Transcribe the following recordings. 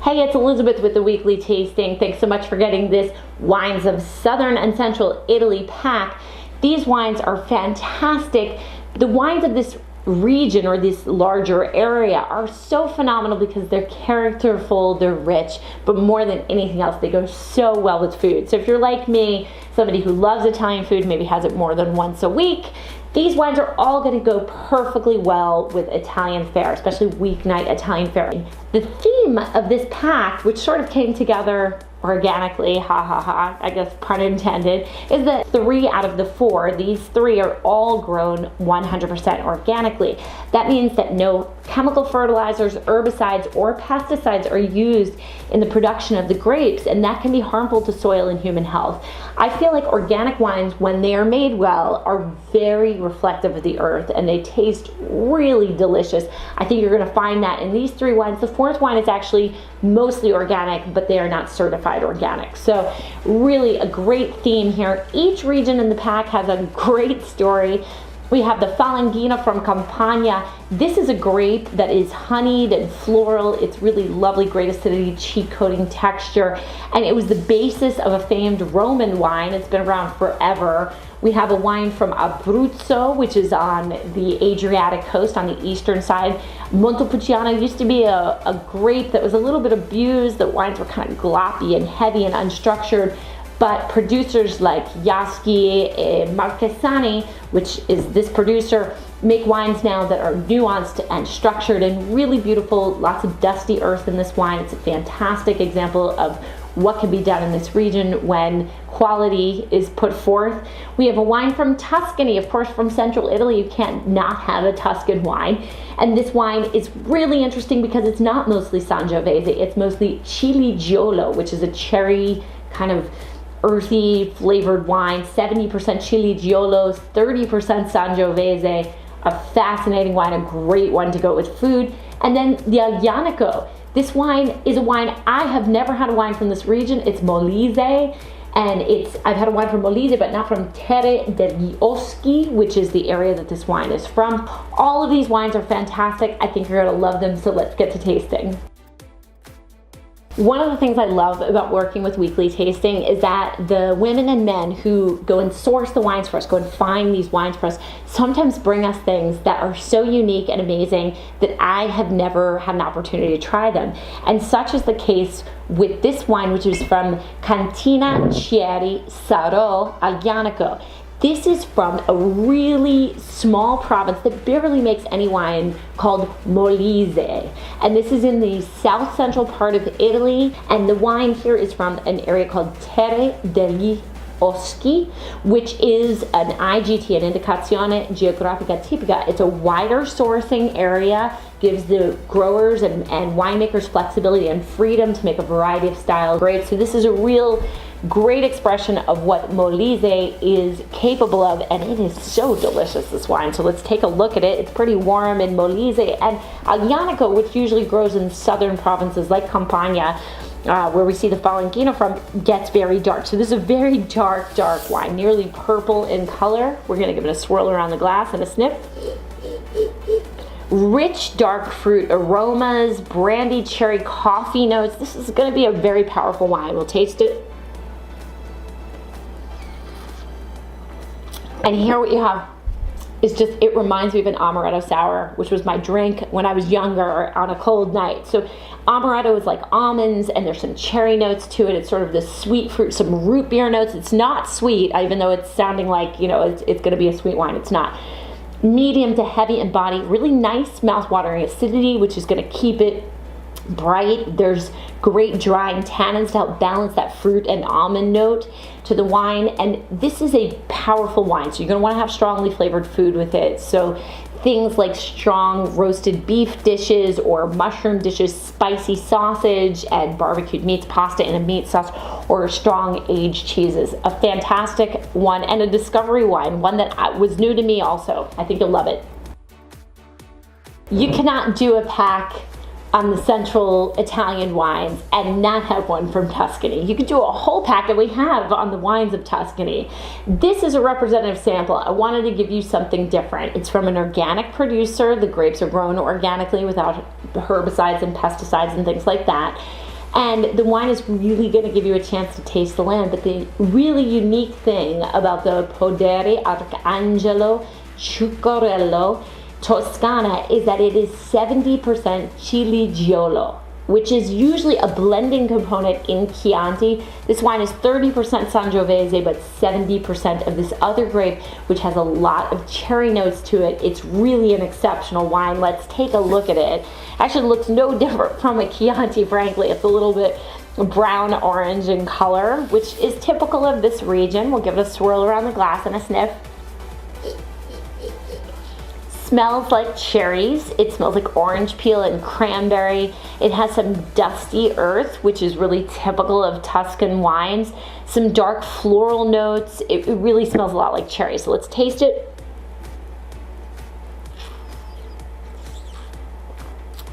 Hey, it's Elizabeth with the Weekly Tasting. Thanks so much for getting this Wines of Southern and Central Italy pack. These wines are fantastic. The wines of this region or this larger area are so phenomenal because they're characterful, they're rich, but more than anything else, they go so well with food. So if you're like me, somebody who loves Italian food, maybe has it more than once a week, these wines are all going to go perfectly well with Italian fare, especially weeknight Italian fare. The theme of this pack, which sort of came together organically, I guess pun intended, is that 3 out of the 4, these 3 are all grown 100% organically. That means that no chemical fertilizers, herbicides, or pesticides are used in the production of the grapes, and that can be harmful to soil and human health. I feel like organic wines, when they are made well, are very reflective of the earth, and they taste really delicious. I think you're going to find that in these 3 wines. The 4th wine is actually mostly organic, but they are not certified organic. So really a great theme here. Each region in the pack has a great story. We have the Falanghina from Campania. This is a grape that is honeyed and floral. It's really lovely, great acidity, cheek coating texture, and it was the basis of a famed Roman wine. It's been around forever. We have a wine from Abruzzo, which is on the Adriatic coast on the eastern side. Montepulciano used to be a grape that was a little bit abused. The wines were kind of gloppy and heavy and unstructured, but producers like Jasci Marchesani, which is this producer, make wines now that are nuanced and structured and really beautiful. Lots of dusty earth in this wine. It's a fantastic example of what can be done in this region when quality is put forth. We have a wine from Tuscany, of course, from central Italy. You can't not have a Tuscan wine. And this wine is really interesting because it's not mostly Sangiovese, it's mostly Ciligiolo, which is a cherry kind of earthy flavored wine. 70% Ciligiolo, 30% Sangiovese. A fascinating wine, a great one to go with food. And then the Aglianico. This wine is a wine, I have never had a wine from this region. It's Molise, and I've had a wine from Molise, but not from Cieri degli Oschi, which is the area that this wine is from. All of these wines are fantastic. I think you're gonna love them, so let's get to tasting. One of the things I love about working with Weekly Tasting is that the women and men who go and source the wines for us, go and find these wines for us, sometimes bring us things that are so unique and amazing that I have never had an opportunity to try them. And such is the case with this wine, which is from Cantina, Cieri, Sarò, Aglianico. This is from a really small province that barely makes any wine called Molise. And this is in the south central part of Italy. And the wine here is from an area called Cieri degli Oschi, which is an IGT, an Indicazione Geografica Tipica. It's a wider sourcing area, gives the growers and winemakers flexibility and freedom to make a variety of style grapes. So this is a real great expression of what Molise is capable of, and it is so delicious, this wine. So let's take a look at it. It's pretty warm in Molise, and Aglianico, which usually grows in southern provinces like Campania, where we see the Falanghina from, gets very dark. So this is a very dark wine, nearly purple in color. We're gonna give it a swirl around the glass and a sniff. Rich dark fruit aromas, brandy, cherry, coffee notes. This is gonna be a very powerful wine. We'll taste it. And here what you have is just, it reminds me of an amaretto sour, which was my drink when I was younger on a cold night. So amaretto is like almonds, and there's some cherry notes to it. It's sort of this sweet fruit, some root beer notes. It's not sweet, even though it's sounding like, you know, it's gonna be a sweet wine. It's not. Medium to heavy in body, really nice mouth-watering acidity, which is gonna keep it bright. There's great drying tannins to help balance that fruit and almond note to the wine, and this is a powerful wine, so you're going to want to have strongly flavored food with it. So things like strong roasted beef dishes or mushroom dishes, spicy sausage and barbecued meats, pasta in a meat sauce, or strong aged cheeses. A fantastic one and a discovery wine, one that was new to me also. I think you'll love it. You cannot do a pack on the central Italian wines and not have one from Tuscany. You could do a whole pack that we have on the wines of Tuscany. This is a representative sample. I wanted to give you something different. It's from an organic producer. The grapes are grown organically without herbicides and pesticides and things like that. And the wine is really going to give you a chance to taste the land. But the really unique thing about the Poderi, Arcangelo, Ciuccarello, Toscana is that it is 70% Ciligiolo, which is usually a blending component in Chianti. This wine is 30% Sangiovese, but 70% of this other grape, which has a lot of cherry notes to it. It's really an exceptional wine. Let's take a look at it. Actually, it looks no different from a Chianti, frankly. It's a little bit brown-orange in color, which is typical of this region. We'll give it a swirl around the glass and a sniff. Smells like cherries. It smells like orange peel and cranberry. It has some dusty earth, which is really typical of Tuscan wines. Some dark floral notes. It really smells a lot like cherry. So let's taste it.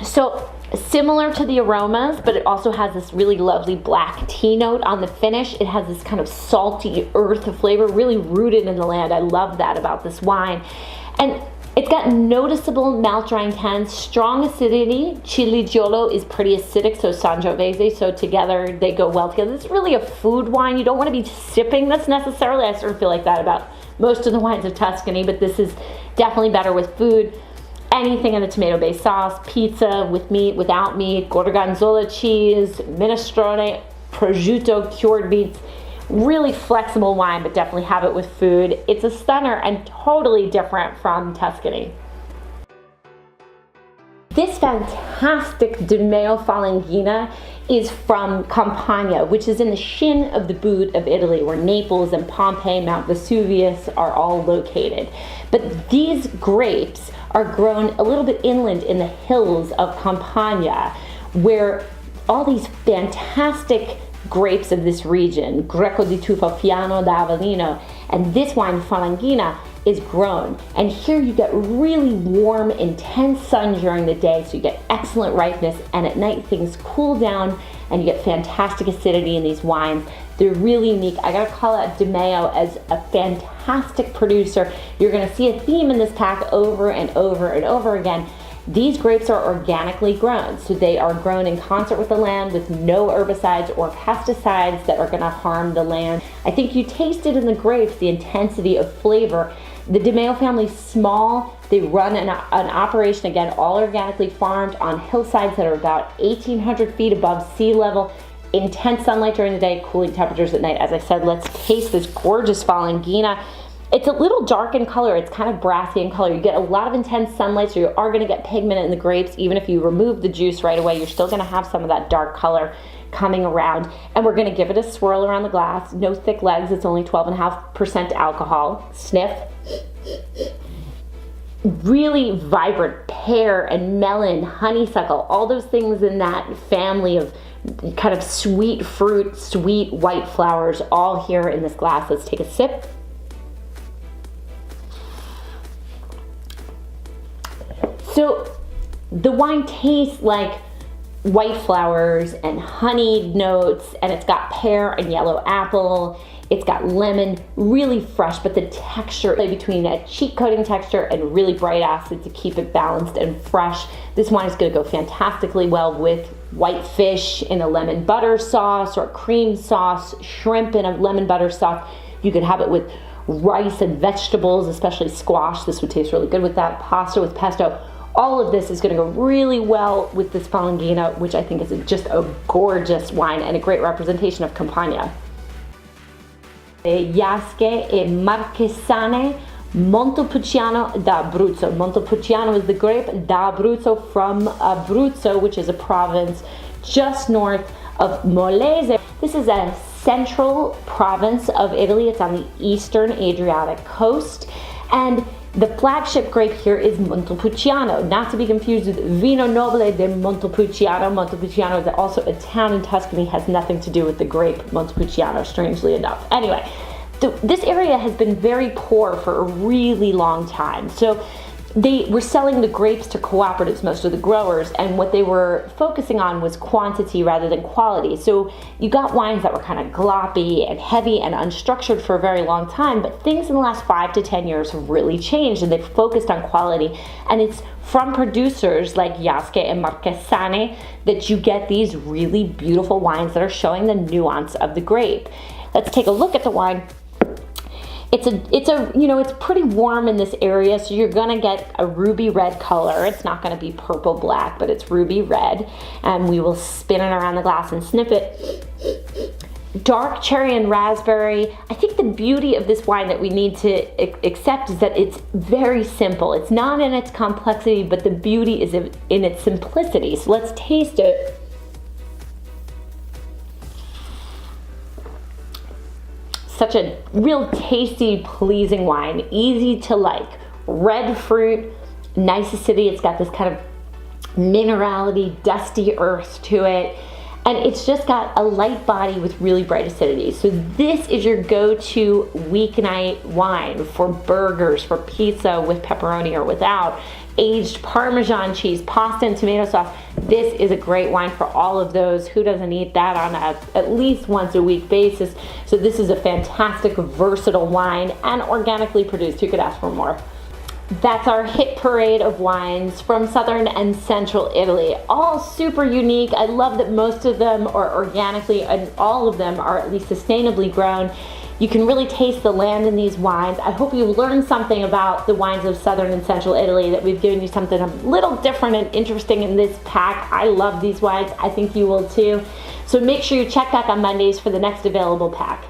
So similar to the aromas, but it also has this really lovely black tea note on the finish. It has this kind of salty earth flavor, really rooted in the land. I love that about this wine. And it's got noticeable mouth drying tannins, strong acidity. Ciligiolo is pretty acidic, so Sangiovese, so together they go well together. It's really a food wine. You don't want to be sipping this necessarily. I sort of feel like that about most of the wines of Tuscany, but this is definitely better with food. Anything in a tomato-based sauce, pizza, with meat, without meat, gorgonzola cheese, minestrone, prosciutto, cured meats. Really flexible wine, but definitely have it with food. It's a stunner and totally different from Tuscany. This fantastic Meo Falanghina is from Campania, which is in the shin of the boot of Italy, where Naples and Pompeii, Mount Vesuvius are all located. But these grapes are grown a little bit inland in the hills of Campania, where all these fantastic grapes of this region, Greco di Tufo, Fiano d'Avellino, and this wine, Falanghina, is grown. And here you get really warm, intense sun during the day, so you get excellent ripeness, and at night things cool down and you get fantastic acidity in these wines. They're really unique. I gotta call out Di Meo as a fantastic producer. You're gonna see a theme in this pack over and over and over again. These grapes are organically grown, so they are grown in concert with the land with no herbicides or pesticides that are going to harm the land. I think you taste it in the grapes, the intensity of flavor. The Di Meo family is small. They run an operation, again, all organically farmed on hillsides that are about 1,800 feet above sea level. Intense sunlight during the day, cooling temperatures at night. As I said, let's taste this gorgeous Falanghina. It's a little dark in color. It's kind of brassy in color. You get a lot of intense sunlight, so you are going to get pigment in the grapes. Even if you remove the juice right away, you're still going to have some of that dark color coming around. And we're going to give it a swirl around the glass. No thick legs. It's only 12.5% alcohol. Sniff. Really vibrant pear and melon, honeysuckle, all those things in that family of kind of sweet fruit, sweet white flowers, all here in this glass. Let's take a sip. So the wine tastes like white flowers and honeyed notes, and it's got pear and yellow apple. It's got lemon, really fresh, but the texture between a cheek coating texture and really bright acid to keep it balanced and fresh. This wine is going to go fantastically well with white fish in a lemon butter sauce or cream sauce, shrimp in a lemon butter sauce. You could have it with rice and vegetables, especially squash. This would taste really good with that. Pasta with pesto. All of this is going to go really well with this Falanghina, which I think is just a gorgeous wine and a great representation of Campania. Jasci Marchesani Montepulciano d'Abruzzo. Montepulciano is the grape, d'Abruzzo from Abruzzo, which is a province just north of Molise. This is a central province of Italy. It's on the eastern Adriatic coast, and the flagship grape here is Montepulciano, not to be confused with Vino Nobile di Montepulciano. Montepulciano is also a town in Tuscany, has nothing to do with the grape Montepulciano, strangely enough. Anyway, this area has been very poor for a really long time. So they were selling the grapes to cooperatives, most of the growers, and what they were focusing on was quantity rather than quality. So you got wines that were kind of gloppy and heavy and unstructured for a very long time, but things in the last 5 to 10 years have really changed, and they've focused on quality. And it's from producers like Jasci Marchesani that you get these really beautiful wines that are showing the nuance of the grape. Let's take a look at the wine. It's pretty warm in this area, so you're gonna get a ruby red color. It's not gonna be purple black, but it's ruby red. And we will spin it around the glass and sniff it. Dark cherry and raspberry. I think the beauty of this wine that we need to accept is that it's very simple. It's not in its complexity, but the beauty is in its simplicity. So let's taste it. Such a real tasty, pleasing wine, easy to like. Red fruit, nice acidity. It's got this kind of minerality, dusty earth to it. And it's just got a light body with really bright acidity. So this is your go-to weeknight wine for burgers, for pizza with pepperoni or without, aged Parmesan cheese, pasta and tomato sauce. This is a great wine for all of those. Who doesn't eat that on at least once a week basis? So this is a fantastic, versatile wine and organically produced. Who could ask for more? That's our hit parade of wines from southern and central Italy. All super unique. I love that most of them are organically and all of them are at least sustainably grown. You can really taste the land in these wines. I hope you learned something about the wines of southern and central Italy, that we've given you something a little different and interesting in this pack. I love these wines. I think you will too. So make sure you check back on Mondays for the next available pack.